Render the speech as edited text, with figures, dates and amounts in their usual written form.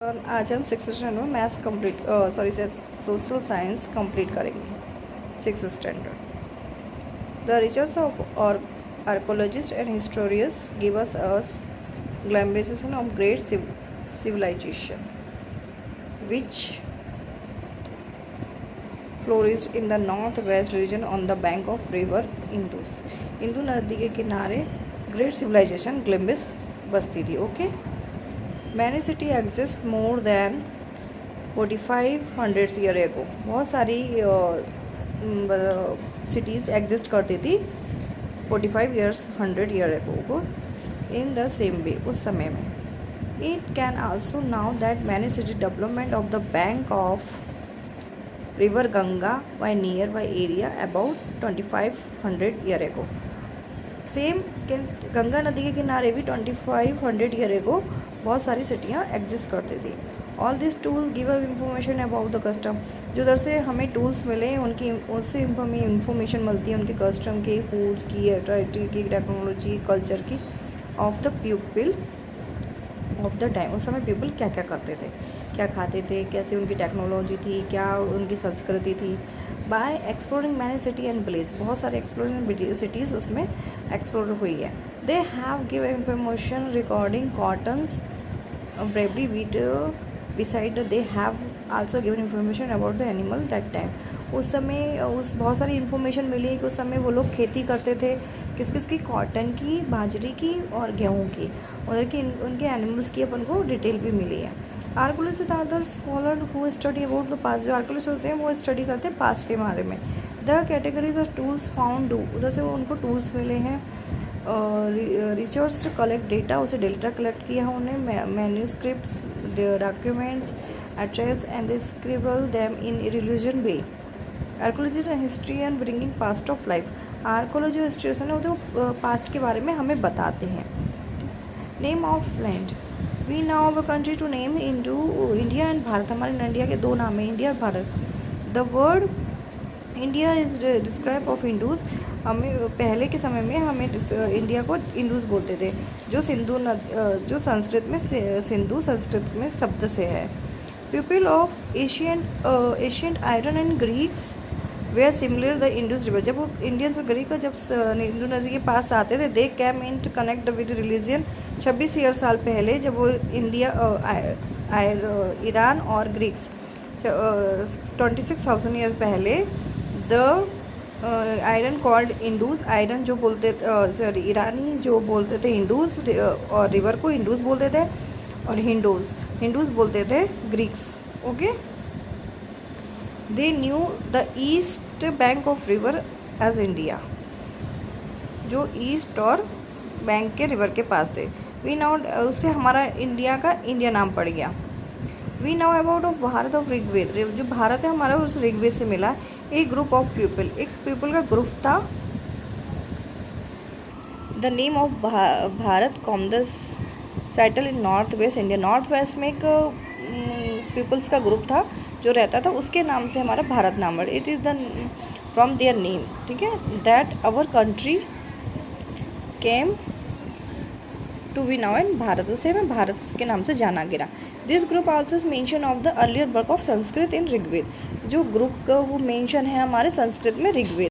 आज हम six standard में maths complete social science complete करेंगे। Six standard the research of और archaeologist and historians give us ग्लैम्बेशन of great civilization which flourished in the northwest region on the bank of river Indus। Indu नदी के किनारे great civilisation ग्लैम्बिस बसती थी। Okay, many city exist more than 4500 year ago. बहुत सारी cities exist करती थी 100 ईयर एगो को इन द सेम वे, उस समय में। It can also now that many city development of the bank of river Ganga by nearby area about 2500 year ago. Same Ganga नदी के किनारे भी 2500 ईयर एगो बहुत सारी सिटियाँ एग्जिस्ट करती थी। All this tools give us information about the custom. जो उधर से हमें टूल्स मिले उनकी उससे हमें इंफॉर्मेशन मिलती है उनके कस्टम की, फूड्स की, एट्राइटी की, टेक्नोलॉजी, कल्चर की of the people of the time. उस समय पीपल क्या क्या करते थे, क्या खाते थे, कैसे उनकी टेक्नोलॉजी थी, क्या उनकी संस्कृति थी। Bye exploring many city and village, बहुत सारे एक्सप्लोरिंग सिटीज़ उसमें एक्सप्लोर हुई है। They have give information recording cottons bravery wheat beside they have also given information about the animal that time. उस समय उस बहुत सारी इन्फॉर्मेशन मिली कि उस समय वो लोग खेती करते थे, किस किस की, कॉटन की, बाजरे की और गेहूँ की। उधर की उनके एनिमल्स की अपन को डिटेल भी मिली है। Archaeologist are the scholar who study about the past. जो आर्कोलॉजिस्ट होते हैं वो स्टडी करते हैं पास्ट के बारे में। The categories of tools found do, उधर से वो उनको टूल्स मिले हैं। रिसर्च कलेक्ट डेटा, उसे डेटा कलेक्ट किया है उन्हें। Manuscripts, documents, archives and they scribble them in a religion way। Archaeology and history and bringing past of life. Archaeology और हिस्ट्री होते वो पास्ट के बारे में हमें बताते हैं। Name of land, we now a country to name India and Bharat. हमारे इंडिया के दो नाम हैं, इंडिया और Bharat. The word India is describe of Indus. हमें पहले के समय में हमें इंडिया को इंडूज बोलते थे, जो संस्कृत में सिंधु संस्कृत में शब्द से है। People of ancient Iran and Greeks were similar the Indus river. जब वो इंडियंस और ग्रीक जब इंडो नदी के पास आते थे, they came in to connect with religion. 26 साल पहले जब वो ईरान और ग्रीक्स 26,000 ईयर पहले the Iran called Indus. Iran जो बोलते सॉरी ईरानी जो बोलते थे इंडूज, और रिवर को इंडूज बोलते थे, और हिंदूज बोलते थे Greeks. Okay, they knew the east bank of river as India, जो ईस्ट और बैंक के रिवर के पास थे। वी नाउ, उससे हमारा इंडिया का इंडिया नाम पड़ गया। We now about of Bharat of Rigveda. जो भारत है हमारा उस ऋग्वेद से मिला। एक ग्रुप ऑफ पीपल, एक पीपल का ग्रुप था। The name of Bharat com the settle in north west India. North west में एक पीपल्स का ग्रुप था जो रहता था, उसके नाम से हमारा भारत नाम पड़ा। It is the from there name, ठीक है, that our country came to be now in Bharat. उसे हमें भारत के नाम से जाना गिरा। This group also mention of the earlier work of Sanskrit in Rigveda. जो ग्रुप का वो मेंशन है हमारे संस्कृत में ऋग्वेद।